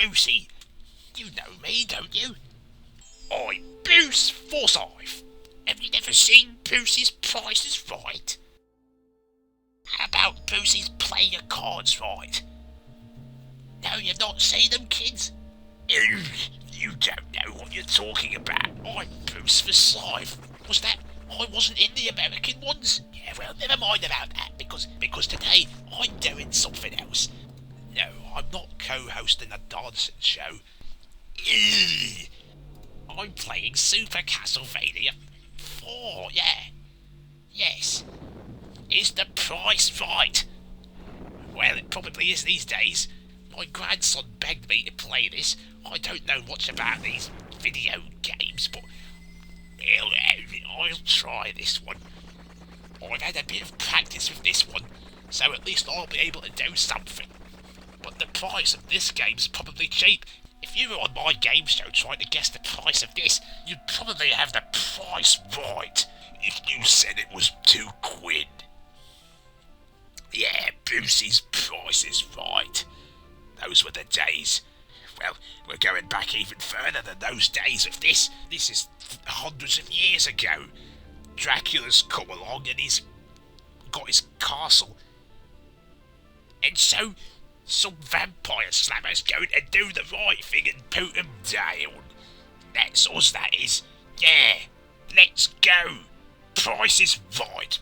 Brucey. You know me, don't you? I'm Bruce Forsythe. Have you never seen Brucey's Price is Right? How about Brucey's Play Your Cards Right? No, you've not seen them, kids? You don't know what you're talking about. I'm Bruce Forsythe. Was that? I wasn't in the American ones? Yeah, well, never mind about that, because today I'm doing something else. No, I'm not co-hosting a dancing show. I'm playing Super Castlevania 4, yeah. Yes. Is the price right? Well, it probably is these days. My grandson begged me to play this. I don't know much about these video games, but I'll try this one. I've had a bit of practice with this one, so at least I'll be able to do something. But the price of this game's probably cheap. If you were on my game show trying to guess the price of this, you'd probably have the price right. If you said it was £2. Yeah, Brucey's Price is Right. Those were the days. Well, we're going back even further than those days with this. This is hundreds of years ago. Dracula's come along and he's got his castle. And so, some vampire slammer's going to do the right thing and put him down. That's us, that is. Yeah, let's go. Price is Right.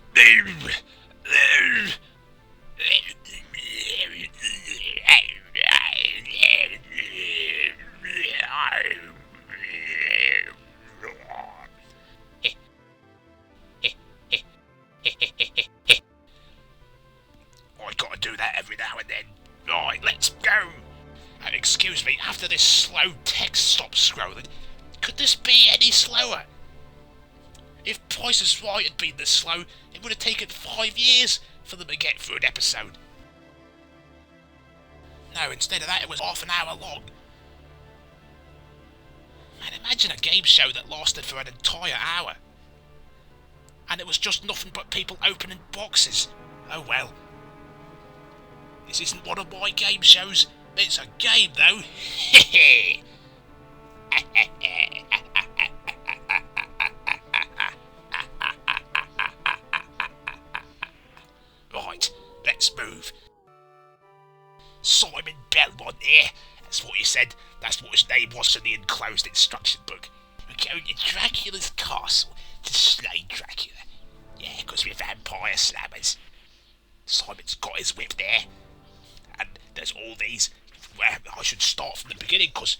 I gotta do that every now and then. Right, let's go. Excuse me, after this slow text stops scrolling, could this be any slower? If Price is Right had been this slow, it would have taken 5 years for them to get through an episode. No, instead of that, it was half an hour long. Man, imagine a game show that lasted for an entire hour. And it was just nothing but people opening boxes. Oh well. This isn't one of my game shows. It's a game, though. Right, let's move. Simon Belmont here. That's what he said. That's what his name was in the enclosed instruction book. We're going to Dracula's castle to slay Dracula. Yeah, because we're vampire slammers. Simon's got his whip there. And there's all these... Well, I should start from the beginning, because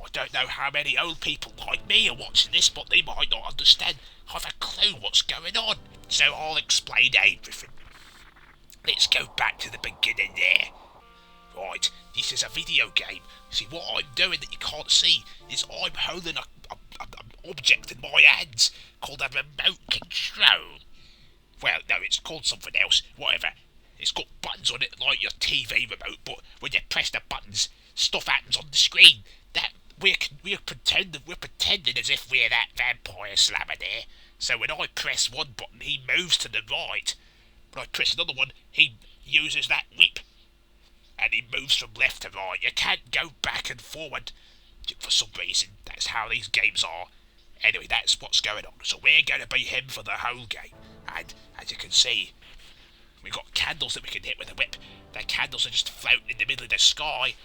I don't know how many old people like me are watching this, but they might not understand, have a clue what's going on. So I'll explain everything. Let's go back to the beginning there. Right, this is a video game. See, what I'm doing that you can't see is I'm holding an object in my hands called a remote control. Well, no, it's called something else, whatever. It's got buttons on it like your TV remote, but when you press the buttons, stuff happens on the screen. That we're pretending as if we're that vampire slammer there. So when I press one button, he moves to the right. When I press another one, he uses that whip. And he moves from left to right. You can't go back and forward for some reason. That's how these games are. Anyway, that's what's going on. So we're going to be him for the whole game. And as you can see, we've got candles that we can hit with a whip. The candles are just floating in the middle of the sky.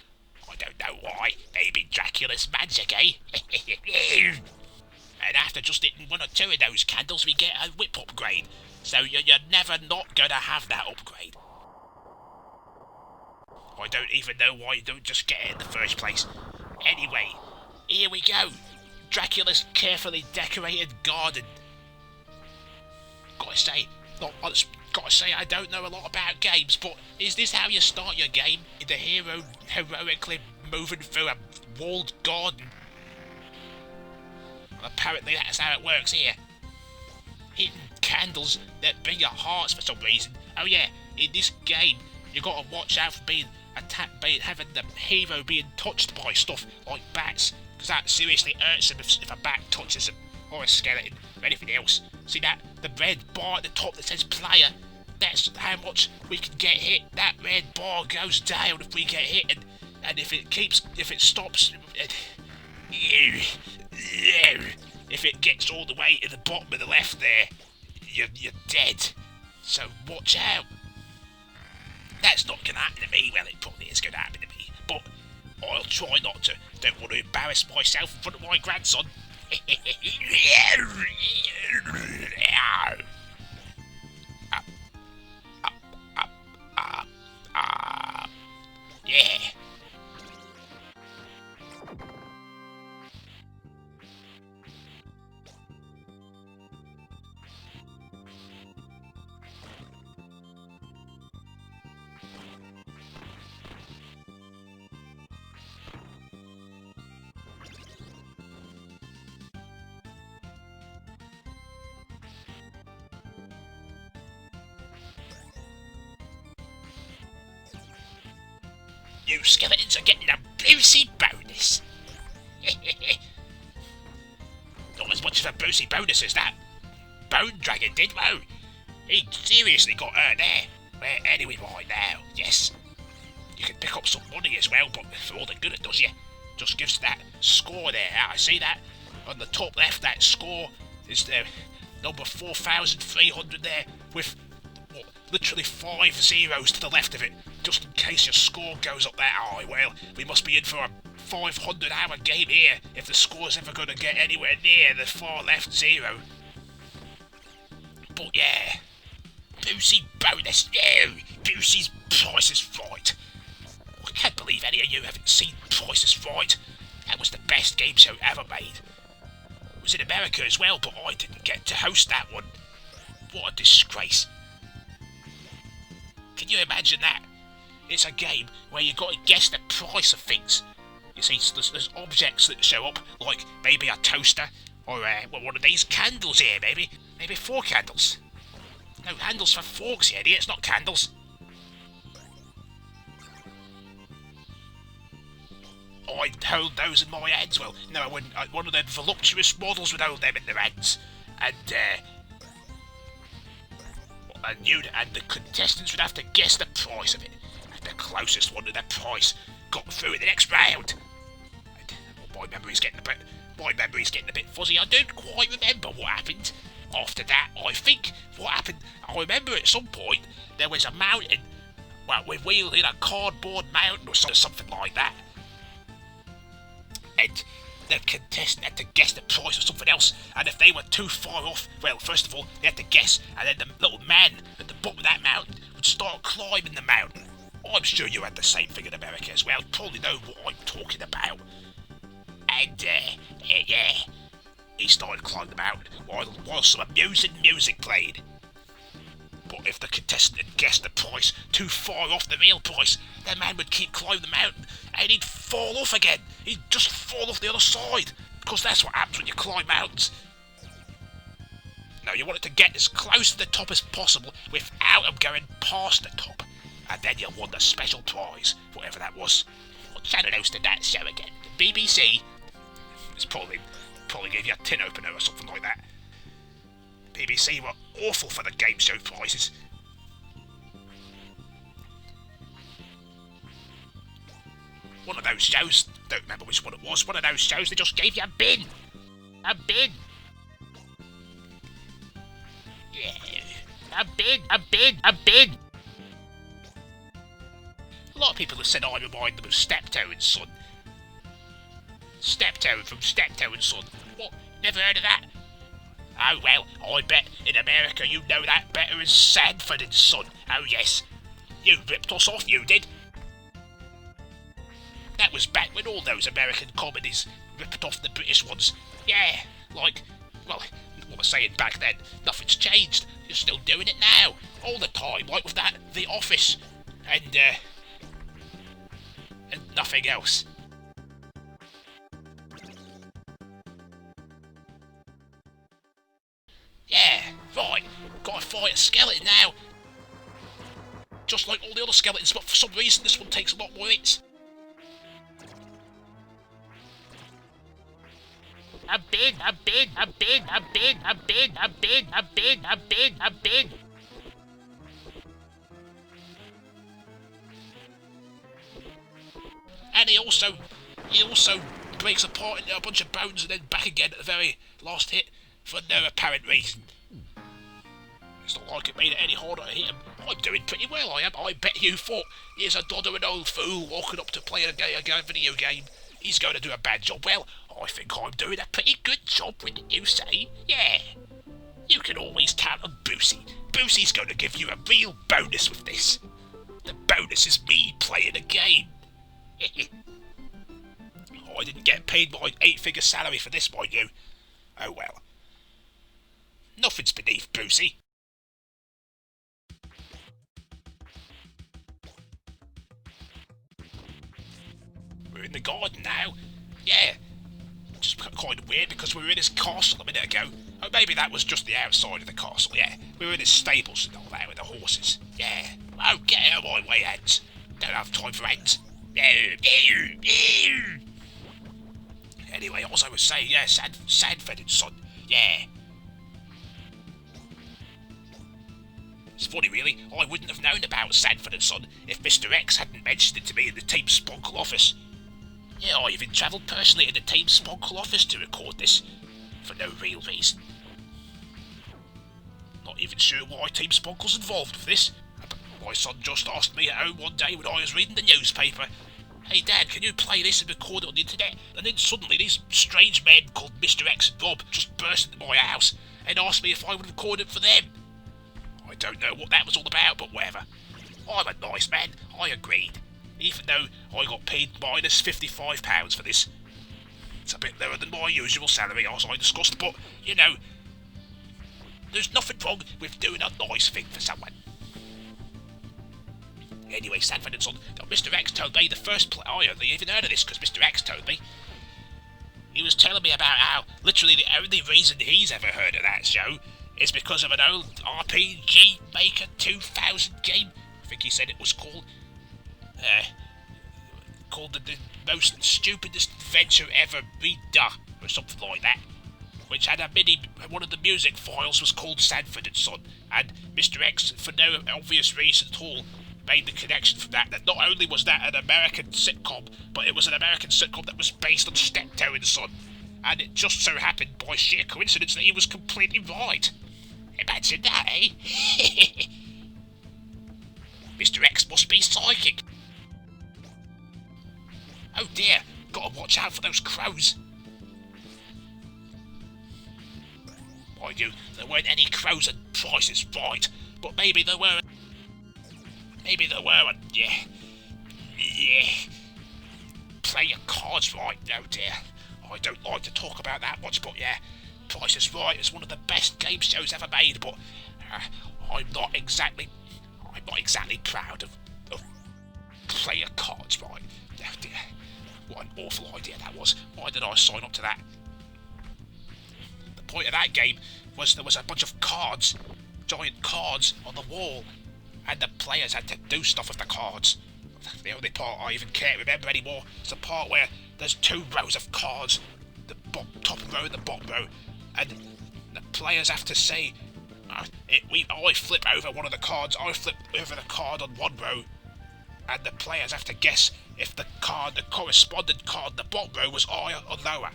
I don't know why. Maybe Dracula's magic, eh? And after just hitting one or two of those candles, we get a whip upgrade. So you're never not going to have that upgrade. I don't even know why you don't just get it in the first place. Anyway, here we go. Dracula's carefully decorated garden. Gotta say, I don't know a lot about games, but is this how you start your game? In the hero heroically moving through a walled garden? Well, apparently that's how it works here. Hitting candles that bring your hearts for some reason. Oh yeah, in this game, you gotta watch out for being attacked by having the hero being touched by stuff like bats, because that seriously hurts him if a bat touches him, or a skeleton, or anything else. See that? The red bar at the top that says player? That's how much we can get hit. That red bar goes down if we get hit, and And if it stops, if it gets all the way to the bottom of the left there, you're dead. So watch out. That's not going to happen to me. Well, it probably is going to happen to me, but I'll try not to. Don't want to embarrass myself in front of my grandson. Yeah. You skeletons are getting a Brucey bonus. Not as much of a Brucey bonus as that Bone Dragon did, though. He seriously got hurt there. Well, anyway, right now, yes. You can pick up some money as well, but for all the good it does you, just gives that score there. I see that on the top left, that score is the number 4,300 there, with what, literally 5 zeros to the left of it, just in case your score goes up that high. Well, we must be in for a 500-hour game here if the score's ever going to get anywhere near the far left zero. But yeah, Brucey bonus, no! Brucey's Price is Right. I can't believe any of you haven't seen Price is Right. That was the best game show ever made. It was in America as well, but I didn't get to host that one. What a disgrace. Can you imagine that? It's a game where you got to guess the price of things. You see, there's objects that show up, like maybe a toaster, or one of these candles here, maybe 4 candles. No, handles for forks, you idiots, not candles. I'd hold those in my hands. Well, no, I wouldn't. One of them voluptuous models would hold them in their hands, and the contestants would have to guess the price of it. And the closest one to the price got through in the next round. My memory's getting a bit fuzzy. I don't quite remember what happened after that. I think what happened, I remember at some point there was a mountain. Well, we're wheeling a cardboard mountain or something like that. And the contestant had to guess the price of something else, and if they were too far off, well, first of all, they had to guess, and then the little man at the bottom of that mountain would start climbing the mountain. I'm sure you had the same thing in America as well. You probably know what I'm talking about. And, yeah, he started climbing the mountain while some amusing music played. But if the contestant had guessed the price too far off the real price, the man would keep climbing the mountain and he'd fall off again. He'd just fall off the other side, because that's what happens when you climb mountains. No, you want it to get as close to the top as possible without him going past the top, and then you'll win the special prize, whatever that was. What channel hosted that show again? The BBC? It's probably gave you a tin opener or something like that. BBC were awful for the game show prizes. One of those shows, don't remember which one it was, one of those shows they just gave you a bin. A bin. Yeah. A bin. A lot of people have said I remind them of Steptoe and Son. Steptoe from Steptoe and Son. What? Never heard of that? Oh well, I bet in America you know that better as Sanford and Son. Oh yes. You ripped us off, you did. That was back when all those American comedies ripped off the British ones. Yeah, like, well, what was saying back then, nothing's changed. You're still doing it now, all the time, like with that, The Office, and nothing else. Yeah, right, gotta fight a skeleton now. Just like all the other skeletons, but for some reason this one takes a lot more hits. A bin. And he also breaks apart into a bunch of bones and then back again at the very last hit for no apparent reason. It's not like it made it any harder to hit him. I'm doing pretty well, I am. I bet you thought here's a doddering old fool walking up to play a video game. He's going to do a bad job. Well, I think I'm doing a pretty good job, wouldn't you say? Yeah. You can always count on Brucey. Brucey's going to give you a real bonus with this. The bonus is me playing a game. I didn't get paid my 8-figure salary for this, mind you. Oh well. Nothing's beneath Brucey. We're in the garden now. Yeah. Just kind of weird because we were in his castle a minute ago. Oh, maybe that was just the outside of the castle, yeah. We were in his stables and all that with the horses. Yeah. Oh, get out of my way, Ents. Don't have time for Ents. Anyway, as I was saying, yeah, Sandford and Son. Yeah. It's funny, really. I wouldn't have known about Sandford and Son if Mr. X hadn't mentioned it to me in the Team Sponkel office. Yeah, I even travelled personally in the Team Sponkel office to record this, for no real reason. Not even sure why Team Sponkel's involved with this. But my son just asked me at home one day when I was reading the newspaper, "Hey Dad, can you play this and record it on the internet?" And then suddenly these strange men called Mr. X and Rob just burst into my house and asked me if I would record it for them. I don't know what that was all about, but whatever. I'm a nice man, I agreed. Even though I got paid minus £55 for this. It's a bit lower than my usual salary, as I discussed, but, you know, there's nothing wrong with doing a nice thing for someone. Anyway, Sanford and Son, Mr. X told me the first play. I only even heard of this because Mr. X told me. He was telling me about how literally the only reason he's ever heard of that show is because of an old RPG Maker 2000 game. I think he said it was called. Called the most stupidest adventure ever redone, or something like that. Which had one of the music files was called Sanford and Son, and Mr. X, for no obvious reason at all, made the connection from that not only was that an American sitcom, but it was an American sitcom that was based on Steptoe and Son, and it just so happened by sheer coincidence that he was completely right. Imagine that, eh? Mr. X must be psychic. Oh dear, gotta watch out for those crows. Mind you, there weren't any crows at Price is Right, but maybe there were. Yeah. Play your cards right, oh dear. I don't like to talk about that much, but yeah, Price is Right is one of the best game shows ever made, but I'm not exactly proud of Play your cards right. Oh dear. What an awful idea that was. Why did I sign up to that? The point of that game was there was a bunch of cards, giant cards on the wall, and the players had to do stuff with the cards. The only part I even can't remember anymore is the part where there's 2 rows of cards, the top row and the bottom row, and the players have to say, I flip over one of the cards, I flip over the card on one row, and the players have to guess if the corresponding card in the bottom row was higher or lower.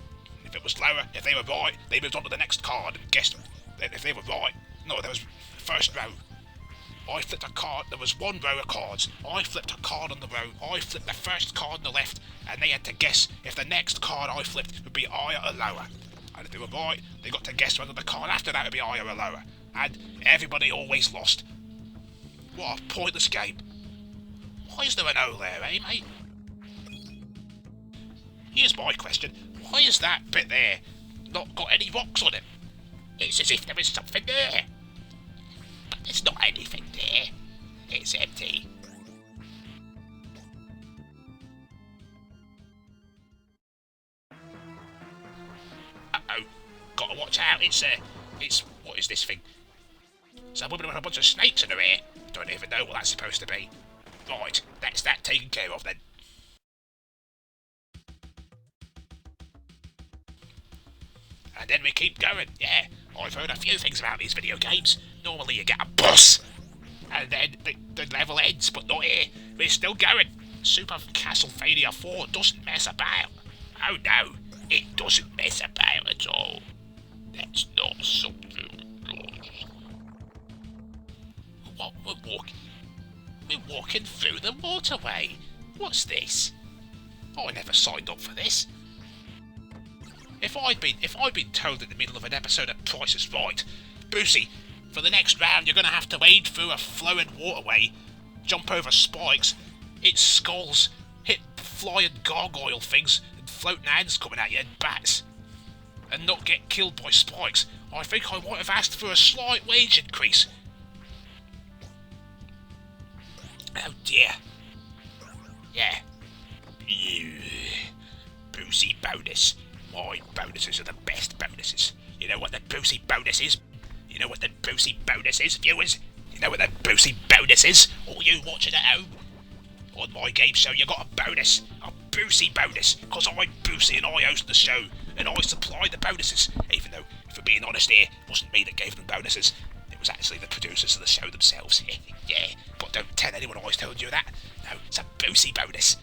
If it was lower, if they were right, they moved on to the next card and guessed if they were right. No, there was the first row. I flipped a card, there was 1 row of cards. I flipped a card on the row, I flipped the first card on the left, and they had to guess if the next card I flipped would be higher or lower. And if they were right, they got to guess whether the card after that would be higher or lower. And everybody always lost. What a pointless game. Why is there an O there, eh, mate? Here's my question. Why is that bit there not got any rocks on it? It's as if there was something there. But there's not anything there. It's empty. Uh-oh. Gotta watch out. It's what is this thing? It's a woman with a bunch of snakes in her ear. Don't even know what that's supposed to be. Right, that's that taken care of then. And then we keep going, yeah. I've heard a few things about these video games. Normally you get a boss, and then the level ends, but not here. We're still going. Super Castlevania 4 doesn't mess about. Oh no, it doesn't mess about at all. That's not something. What, we're walking through the waterway. What's this? I never signed up for this. If I'd been told in the middle of an episode of Price is Right, Brucey, for the next round you're going to have to wade through a flowing waterway, jump over spikes, hit skulls, hit flying gargoyle things, and floating hands coming at you and bats, and not get killed by spikes, I think I might have asked for a slight wage increase. Oh dear. Yeah. Brucey bonus. My bonuses are the best bonuses. You know what the Brucey bonus is? You know what the Brucey bonus is, viewers? You know what the Brucey bonus is? All you watching at home? On my game show you got a bonus. A Brucey bonus. Because I'm Brucey and I host the show. And I supply the bonuses. Even though, if we're being honest here, it wasn't me that gave them bonuses. It was actually the producers of the show themselves. Yeah, but don't tell anyone I told you that. No, it's a Brucey bonus.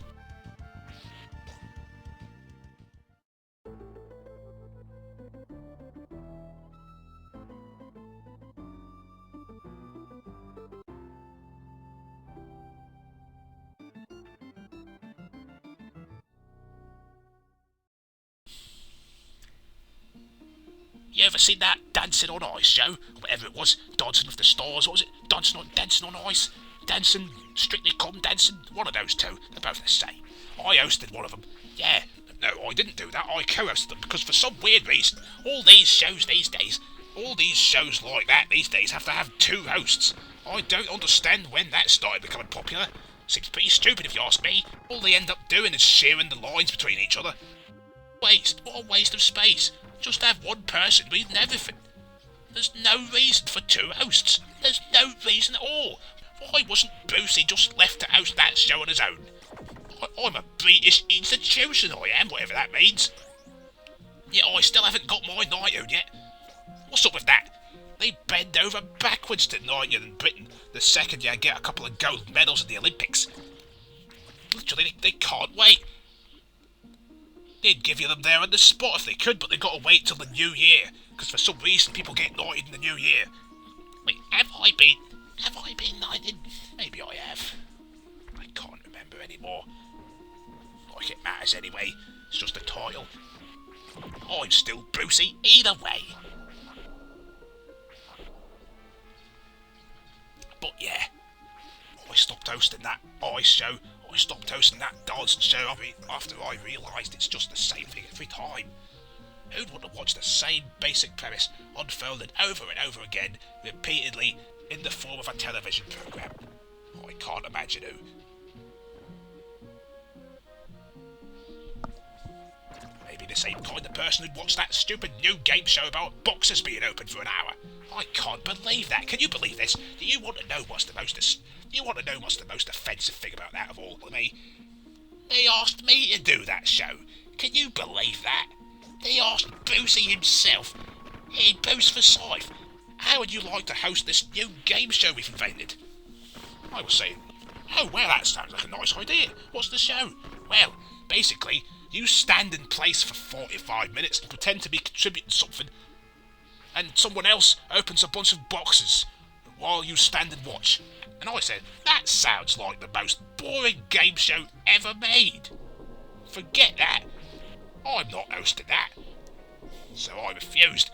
You ever seen that Dancing on Ice show? Whatever it was, Dancing with the Stars, what was it? Dancing on Ice? Dancing, Strictly Come Dancing? One of those two, they're both the same. I hosted one of them. Yeah, no, I didn't do that, I co-hosted them, because for some weird reason, all these shows like that these days have to have two hosts. I don't understand when that started becoming popular. Seems pretty stupid if you ask me. All they end up doing is sharing the lines between each other. What a waste of space. Just have one person reading everything. There's no reason for two hosts. There's no reason at all. Why wasn't Brucey just left to host that show on his own? I'm a British institution, I am, whatever that means. Yet I still haven't got my knighthood yet. What's up with that? They bend over backwards to knight you in Britain the second you get a couple of gold medals at the Olympics. Literally, they can't wait. They'd give you them there on the spot if they could, but they've got to wait till the new year, because for some reason people get knighted in the new year. Wait, have I been knighted? Maybe I have. I can't remember anymore. Like it matters anyway, it's just a title. I'm still Brucey either way. But yeah, I stopped hosting that ice show. I stopped hosting that dancing show after I realised it's just the same thing every time. Who'd want to watch the same basic premise unfolded over and over again, repeatedly, in the form of a television programme? I can't imagine who. Maybe the same kind of person who'd watch that stupid new game show about boxes being open for an hour. I can't believe that. Can you believe this? Do you want to know what's the most offensive thing about that of all to me? They asked me to do that show. Can you believe that? They asked Brucey himself. Hey, Bruce Forsythe, how would you like to host this new game show we've invented? I was saying, oh well, that sounds like a nice idea. What's the show? Well, basically, you stand in place for 45 minutes and pretend to be contributing something, and someone else opens a bunch of boxes while you stand and watch. And I said, that sounds like the most boring game show ever made. Forget that. I'm not hosting that. So I refused.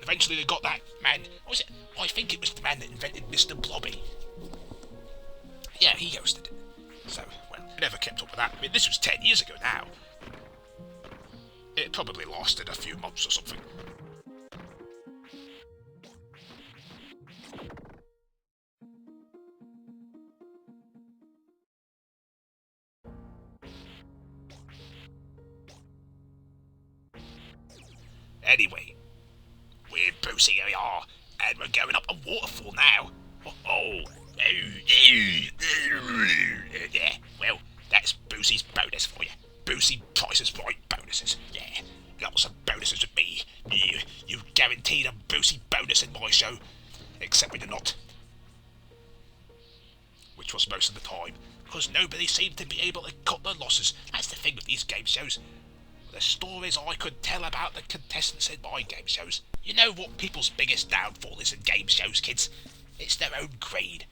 Eventually they got that man, what was it? I think it was the man that invented Mr. Blobby. Yeah, he hosted it. So, well, I never kept up with that. I mean, this was 10 years ago now. It probably lasted a few months or something. Anyway, we're Brucey, here we are, and we're going up a waterfall now. Yeah, well, that's Brucey's bonus for you. Brucey Price is Right bonuses. Yeah, lots of bonuses with me. You guaranteed a Brucey bonus in my show, except when you're not. Which was most of the time, because nobody seemed to be able to cut their losses. That's the thing with these game shows. The stories I could tell about the contestants in my game shows. You know what people's biggest downfall is in game shows, kids? It's their own greed.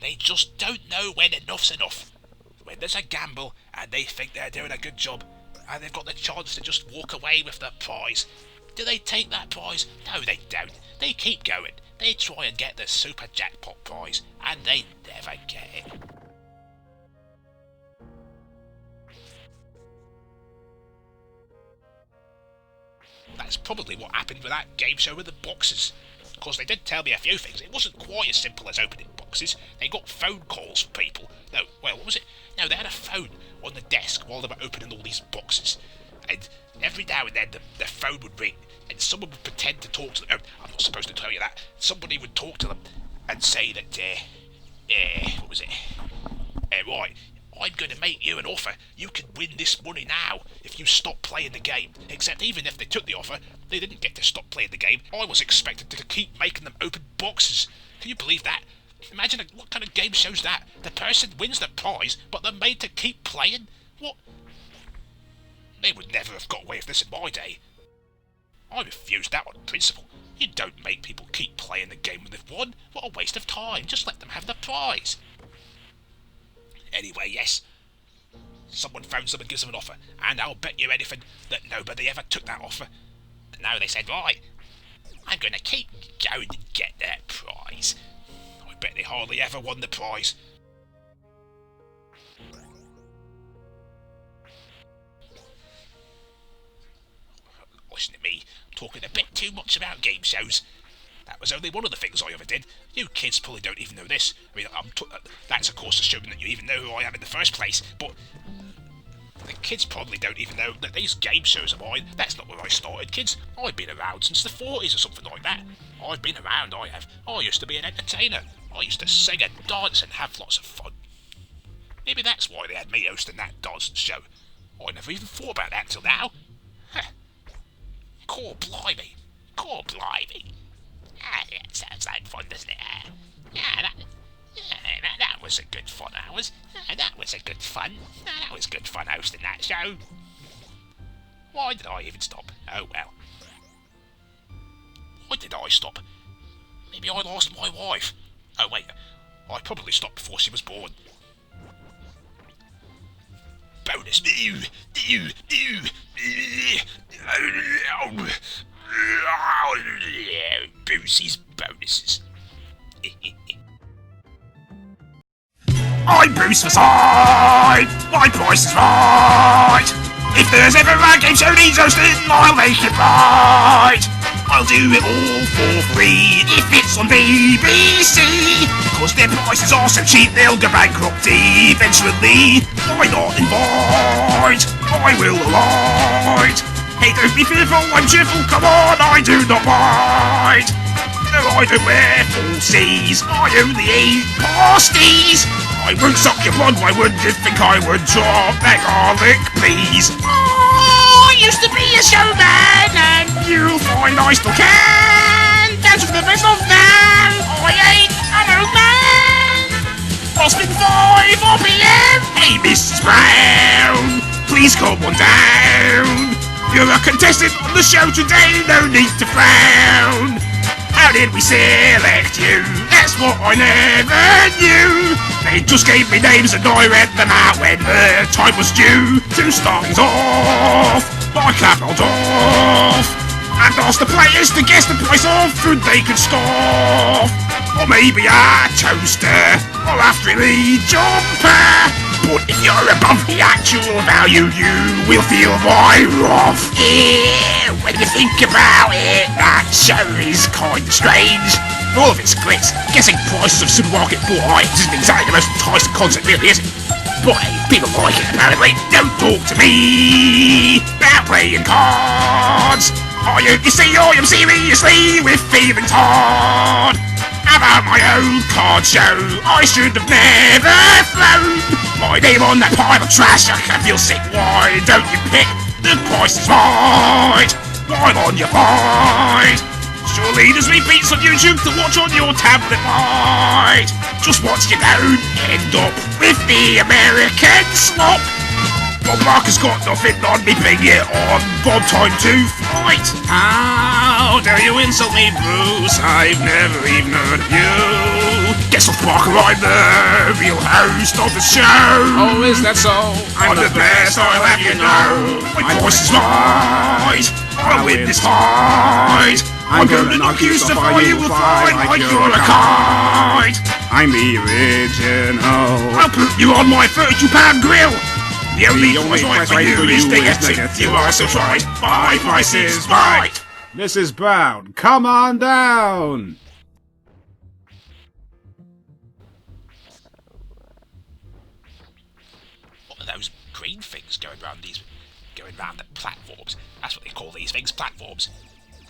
They just don't know when enough's enough. When there's a gamble and they think they're doing a good job and they've got the chance to just walk away with the prize, do they take that prize? No, they don't. They keep going. They try and get the super jackpot prize and they never get it. That's probably what happened with that game show with the boxes. Of course, they did tell me a few things. It wasn't quite as simple as opening boxes. They got phone calls from people. No, well, what was it? No, they had a phone on the desk while they were opening all these boxes. And every now and then the phone would ring and someone would pretend to talk to them. Oh, I'm not supposed to tell you that. Somebody would talk to them and say that, what was it? Right, I'm going to make you an offer. You can win this money now if you stop playing the game. Except even if they took the offer, they didn't get to stop playing the game. I was expected to keep making them open boxes. Can you believe that? Imagine what kind of game show's that? The person wins the prize, but they're made to keep playing? What? They would never have got away with this in my day. I refused that on principle. You don't make people keep playing the game when they've won. What a waste of time. Just let them have the prize. Anyway, yes, someone phones them and gives them an offer, and I'll bet you anything that nobody ever took that offer. But now they said, right, I'm going to keep going and get that prize. I bet they hardly ever won the prize. Listen to me, talking a bit too much about game shows. That was only one of the things I ever did. You kids probably don't even know this. I mean, that's of course assuming that you even know who I am in the first place, but the kids probably don't even know that these game shows of mine, that's not where I started, kids. I've been around since the 40s or something like that. I've been around, I have. I used to be an entertainer. I used to sing and dance and have lots of fun. Maybe that's why they had me hosting that dancing show. I never even thought about that until now. Huh. Core blimey. Core blimey. Ah, yeah, it sounds like fun, doesn't it? That was a good fun hours. That was a good fun. That was good fun hosting that show. Why did I even stop? Oh well. Why did I stop? Maybe I lost my wife. Oh wait, I probably stopped before she was born. Bonus. Brucey's bonuses. I'm Bruce Forsythe. My price is right. If there's ever a game show needs hosting, I'll make it right. I'll do it all for free if it's on BBC. Cause their prices are so cheap they'll go bankrupt eventually. Why not invite? I will alight. Hey, don't be fearful, I'm cheerful, come on, I do not mind. No, I don't wear falsies, I only eat pasties. I won't suck your blood, why would you think I would drop that garlic, please? Oh, I used to be a showman, and you'll find I still can. Dance with the best of them, I ain't an old man. I'll spin 5 RPM. Hey, Mrs. Brown, please calm one down. You're a contestant on the show today, no need to frown. How did we select you? That's what I never knew. They just gave me names and I read them out when the time was due. To start things off, I capped off and asked the players to guess the price of food they could scoff. Or maybe a toaster, or a frilly jumper. But if you're above the actual value, you will feel my wrath. Yeah, when you think about it, that show is kind of strange. All of its glitz, guessing prices of supermarket bought items isn't exactly the most enticing concept, really, is it? But hey, people like it, apparently. Don't talk to me about playing cards. I only see I am seriously with feeling hard. About my own card show, I should have never thrown my name on that pile of trash. I can feel sick, why don't you pick the price is right? While on your fight, Surely there's repeats on YouTube to watch on your tablet, right? Just watch you don't end up with the American slop. Well, Mark has got nothing on me, bring it on. Bob, time to fight. How dare you insult me, Bruce? I've never even heard of you. Guess what, Parker, I'm the real host of the show. Oh, is that so? I'm the best, I'll have you know. My voice is right. I'll win this fight. I'm gonna knock you so far you will fly like you're a kite. I'm the original. I'll put you on my 32-pound grill. The only price right for you is negative. You are so right. My price is right. Mrs. Brown, come on down. What are those green things going round the platforms? That's what they call these things, platforms.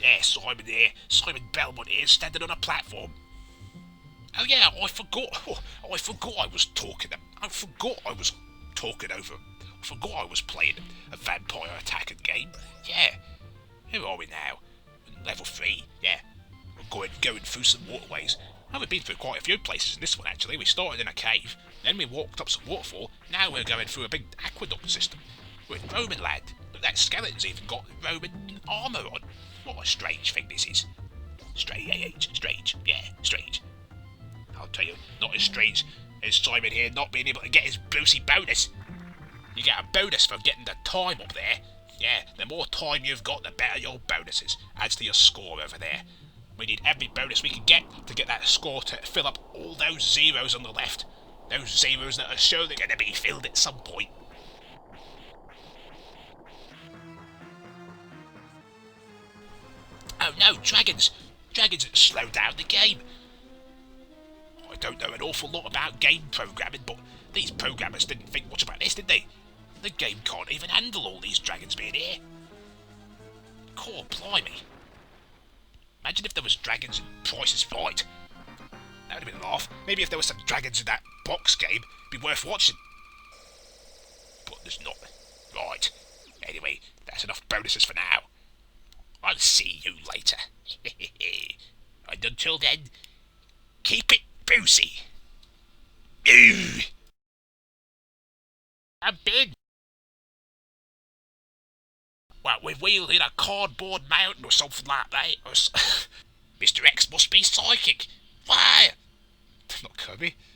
Yeah, Simon here, Simon Belmont here, standing on a platform. Oh yeah, I forgot I was talking over. I forgot I was playing a vampire attacking game. Yeah. Who are we now? Level 3, yeah. We're going through some waterways. Oh, we've been through quite a few places in this one actually. We started in a cave, then we walked up some waterfall, now we're going through a big aqueduct system. We're in Roman land. Look, that skeleton's even got Roman armour on. What a strange thing this is. Strange, yeah, strange. I'll tell you, not as strange as Simon here not being able to get his Brucey bonus. You get a bonus for getting the time up there. Yeah, the more time you've got, the better your bonus is. Adds to your score over there. We need every bonus we can get to get that score to fill up all those zeros on the left. Those zeros that are sure they're going to be filled at some point. Oh no, dragons! Dragons that slow down the game. I don't know an awful lot about game programming, but these programmers didn't think much about this, did they? The game can't even handle all these dragons being here. Core blimey. Imagine if there was dragons in Price is Right. That would have been a laugh. Maybe if there was some dragons in that box game, it'd be worth watching. But there's not. Right. Anyway, that's enough bonuses for now. I'll see you later. And until then, keep it Brucey. I'm big. Well, we're wheeling a cardboard mountain or something like that. Mr. X must be psychic. Why? Not Kirby.